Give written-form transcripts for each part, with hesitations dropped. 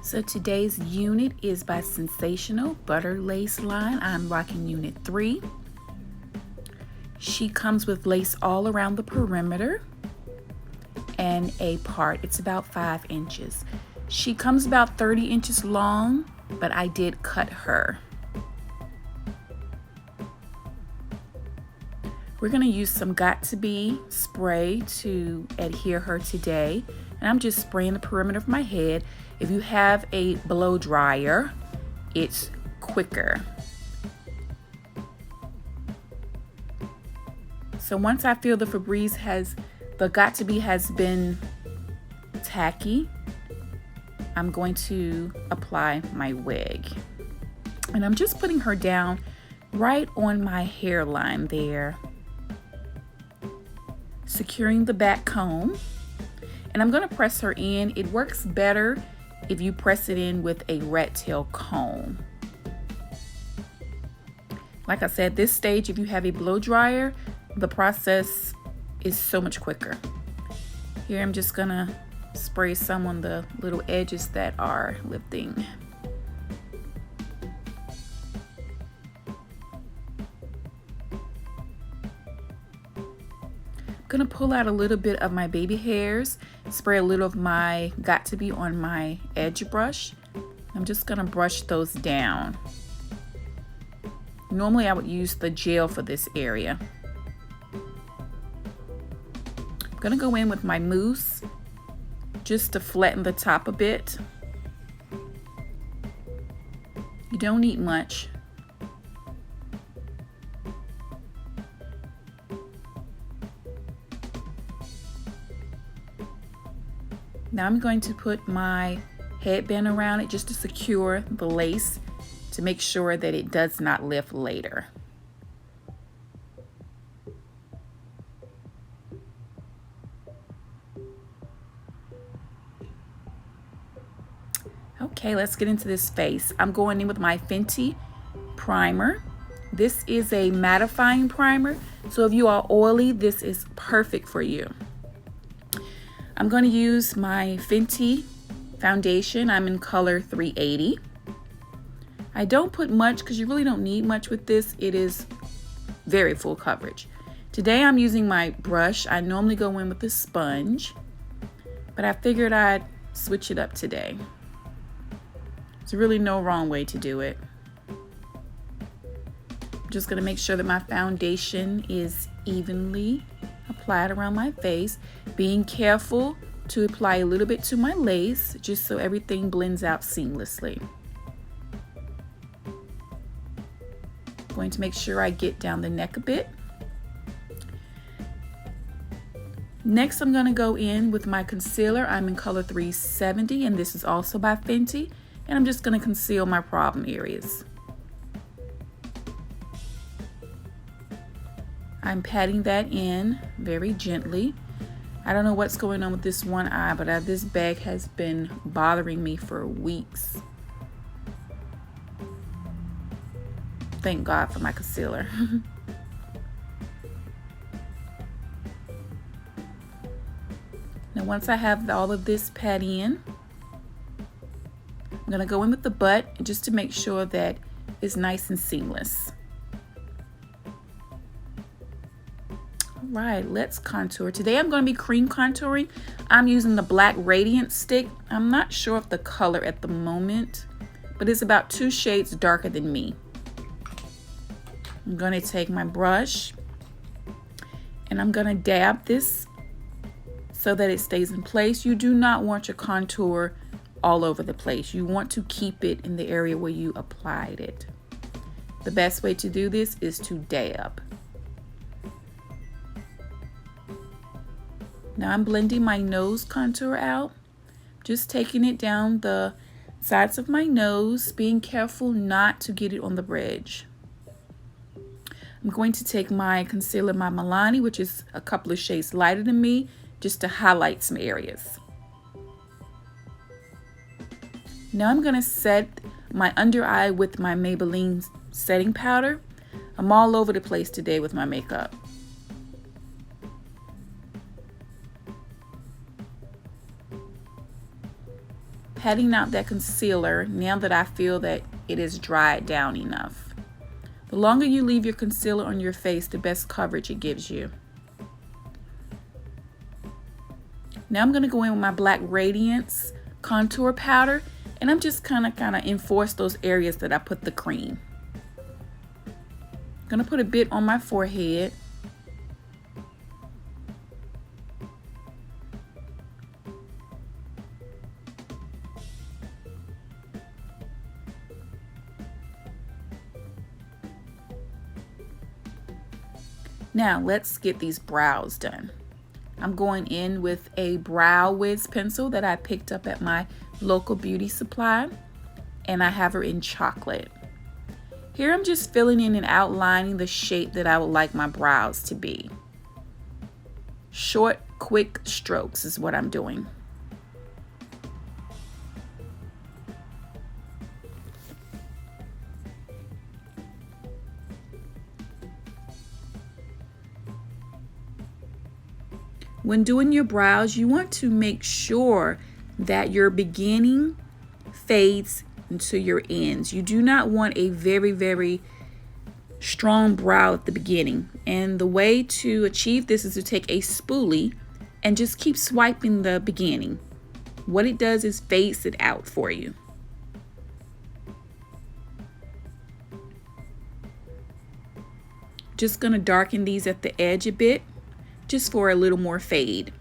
So today's unit is by Sensationnel Butter Lace line. I'm rocking unit 3. She comes with lace all around the perimeter and a part. It's about 5 inches. She comes about 30 inches long, but I did cut her. We're gonna use some Got To Be spray to adhere her today. And I'm just spraying the perimeter of my head. If you have a blow dryer, it's quicker. So once I feel the the Got To Be has been tacky, I'm going to apply my wig. And I'm just putting her down right on my hairline there, securing the back comb. And I'm going to press her in. It works better if you press it in with a rat tail comb. Like I said, this stage, if you have a blow dryer, the process is so much quicker. Here I'm just going to spray some on the little edges that are lifting. I'm gonna pull out a little bit of my baby hairs, spray a little of my Got To Be on my edge brush. I'm just gonna brush those down. Normally I would use the gel for this area. I'm gonna go in with my mousse just to flatten the top a bit. You don't need much. Now I'm going to put my headband around it just to secure the lace to make sure that it does not lift later. Okay, let's get into this face. I'm going in with my Fenty primer. This is a mattifying primer, so if you are oily, this is perfect for you. I'm going to use my Fenty foundation. I'm in color 380. I don't put much because you really don't need much with this. It is very full coverage. Today I'm using my brush. I normally go in with a sponge, but I figured I'd switch it up today. There's really no wrong way to do it. I'm just going to make sure that my foundation is evenly applied around my face, being careful to apply a little bit to my lace just so everything blends out seamlessly. Going to make sure I get down the neck a bit. Next, I'm going to go in with my concealer. I'm in color 370, and this is also by Fenty, and I'm just going to conceal my problem areas. I'm patting that in very gently. I don't know what's going on with this one eye, but this bag has been bothering me for weeks. Thank God for my concealer. Now once I have all of this pat in, I'm gonna go in with the butt just to make sure that it's nice and seamless. All right, let's contour. Today I'm going to be cream contouring. I'm using the Black Radiant stick. I'm not sure of the color at the moment, but it's about 2 shades darker than me. I'm going to take my brush and I'm going to dab this so that it stays in place. You do not want your contour all over the place. You want to keep it in the area where you applied it. The best way to do this is to dab. Now I'm blending my nose contour out, just taking it down the sides of my nose, being careful not to get it on the bridge. I'm going to take my concealer, my Milani, which is a couple of shades lighter than me, just to highlight some areas. Now I'm going to set my under eye with my Maybelline setting powder. I'm all over the place today with my makeup. patting out that concealer now that I feel that it is dried down enough. The longer you leave your concealer on your face, the best coverage it gives you. Now I'm going to go in with my Black Radiance contour powder, and I'm just kind of enforce those areas that I put the cream. I'm going to put a bit on my forehead. Now let's get these brows done. I'm going in with a brow wigs pencil that I picked up at my local beauty supply, and I have her in chocolate. Here I'm just filling in and outlining the shape that I would like my brows to be. Short, quick strokes is what I'm doing. When doing your brows, you want to make sure that your beginning fades into your ends. You do not want a very, very strong brow at the beginning. And the way to achieve this is to take a spoolie and just keep swiping the beginning. What it does is fades it out for you. Just gonna darken these at the edge a bit, just for a little more fade.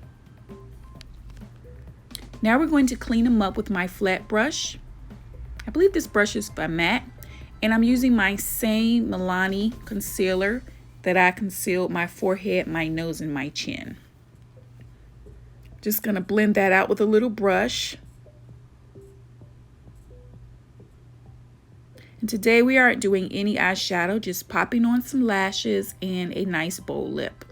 Now we're going to clean them up with my flat brush. I believe this brush is by MAC, and I'm using my same Milani concealer that I concealed my forehead, my nose, and my chin. Just gonna blend that out with a little brush. And today we aren't doing any eyeshadow, just popping on some lashes and a nice bold lip.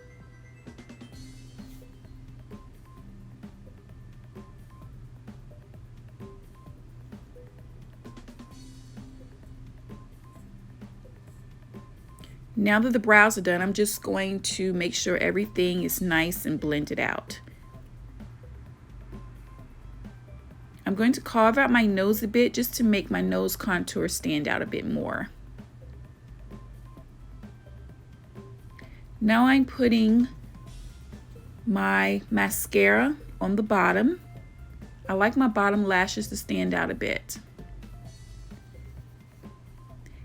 Now that the brows are done, I'm just going to make sure everything is nice and blended out. I'm going to carve out my nose a bit just to make my nose contour stand out a bit more. Now I'm putting my mascara on the bottom. I like my bottom lashes to stand out a bit.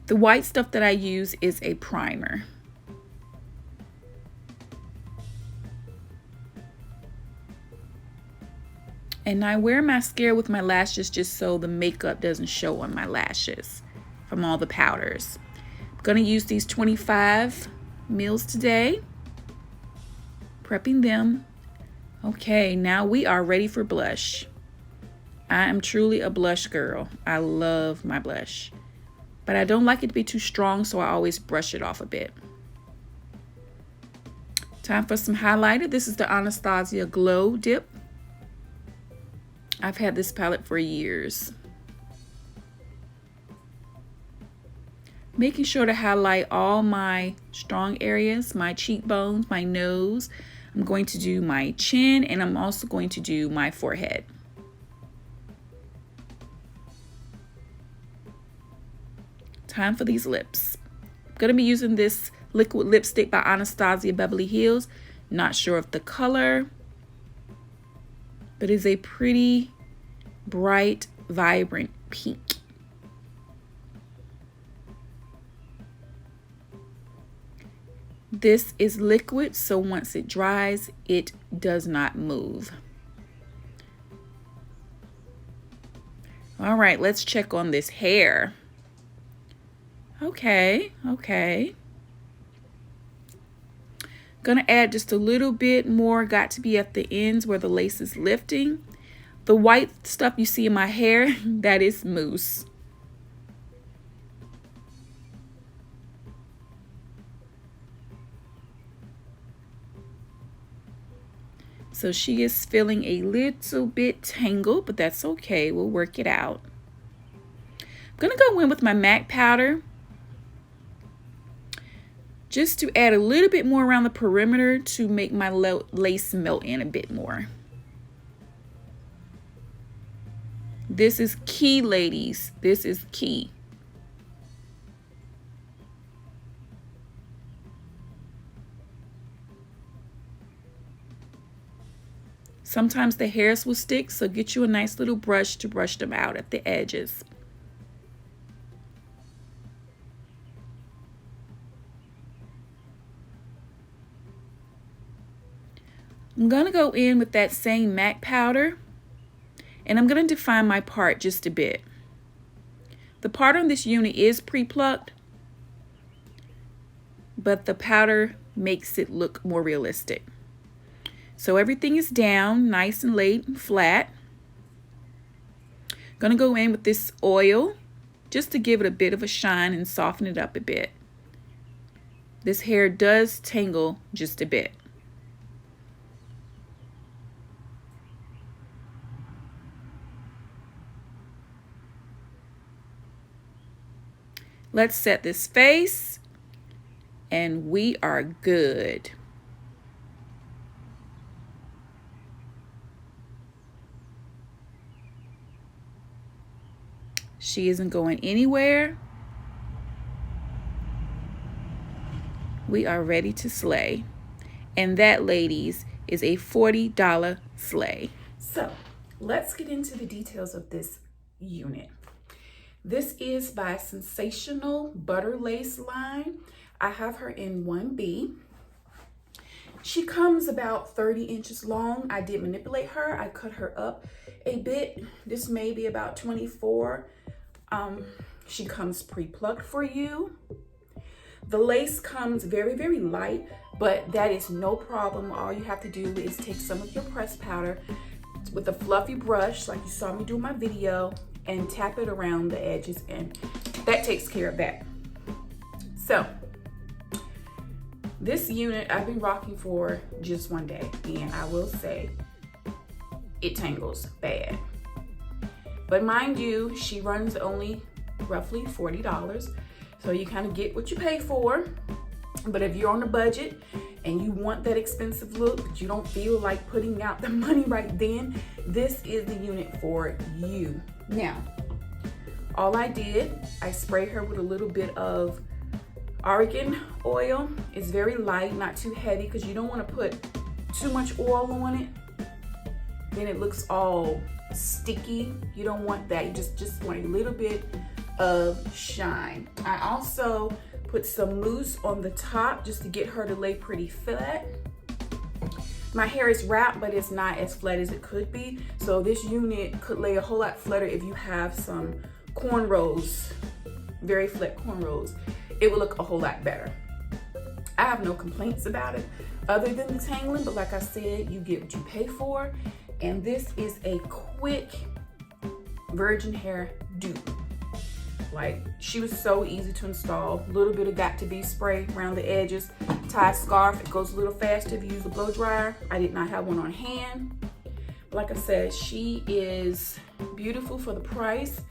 The white stuff that I use is a primer. And I wear mascara with my lashes just so the makeup doesn't show on my lashes from all the powders. I'm gonna use these 25 mils today, prepping them. Okay, now we are ready for blush. I am truly a blush girl. I love my blush, but I don't like it to be too strong, so I always brush it off a bit. Time for some highlighter. This is the Anastasia Glow Dip. I've had this palette for years. Making sure to highlight all my strong areas, my cheekbones, my nose. I'm going to do my chin, and I'm also going to do my forehead. Time for these lips. I'm going to be using this liquid lipstick by Anastasia Beverly Hills. Not sure of the color, but it's a pretty bright, vibrant pink. This is liquid, so once it dries, it does not move. All right, let's check on this hair. Okay. Gonna add just a little bit more, got to be at the ends where the lace is lifting. The white stuff you see in my hair, that is mousse. So she is feeling a little bit tangled, but that's okay, we'll work it out. I'm gonna go in with my MAC powder, just to add a little bit more around the perimeter to make my lace melt in a bit more. This is key, ladies. This is key. Sometimes the hairs will stick, so get you a nice little brush to brush them out at the edges. I'm going to go in with that same MAC powder, and I'm going to define my part just a bit. The part on this unit is pre-plucked, but the powder makes it look more realistic. So everything is down, nice and laid and flat. Gonna go in with this oil just to give it a bit of a shine and soften it up a bit. This hair does tangle just a bit. Let's set this face and we are good. She isn't going anywhere. We are ready to slay. And that, ladies, is a $40 slay. So let's get into the details of this unit. This is by Sensationnel Butter Lace line. I have her in 1B. She comes about 30 inches long. I did manipulate her. I cut her up a bit. This may be about 24. She comes pre-plucked for you. The lace comes very, very light, but that is no problem. All you have to do is take some of your pressed powder with a fluffy brush, like you saw me do in my video, and tap it around the edges, and that takes care of that. So this unit I've been rocking for just one day, and I will say it tangles bad. But mind you, she runs only roughly $40, so you kind of get what you pay for. But if you're on a budget and you want that expensive look, but you don't feel like putting out the money right then, this is the unit for you. Now, all I did, I sprayed her with a little bit of argan oil. It's very light, not too heavy, because you don't want to put too much oil on it. Then it looks all sticky. You don't want that. You just want a little bit of shine. I also put some mousse on the top just to get her to lay pretty flat. My hair is wrapped, but it's not as flat as it could be. So this unit could lay a whole lot flatter if you have some cornrows, very flat cornrows. It will look a whole lot better. I have no complaints about it other than the tangling, but like I said, you get what you pay for. And this is a quick virgin hair dupe. Like, she was so easy to install. A little bit of got to be spray around the edges. Tie a scarf, it goes a little faster if you use a blow dryer. I did not have one on hand. Like I said, she is beautiful for the price.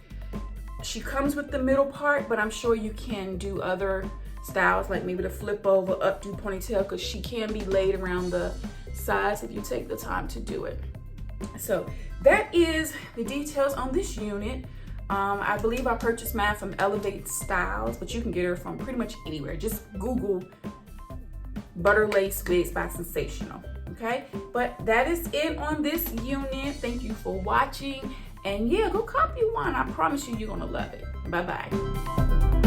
She comes with the middle part, but I'm sure you can do other styles, like maybe the flip over, updo ponytail, because she can be laid around the sides if you take the time to do it. So that is the details on this unit. I believe I purchased mine from Elevate Styles, but you can get her from pretty much anywhere. Just Google Butter Lace Wigs by Sensationnel, okay? But that is it on this unit. Thank you for watching. And yeah, go copy one. I promise you, you're gonna love it. Bye-bye.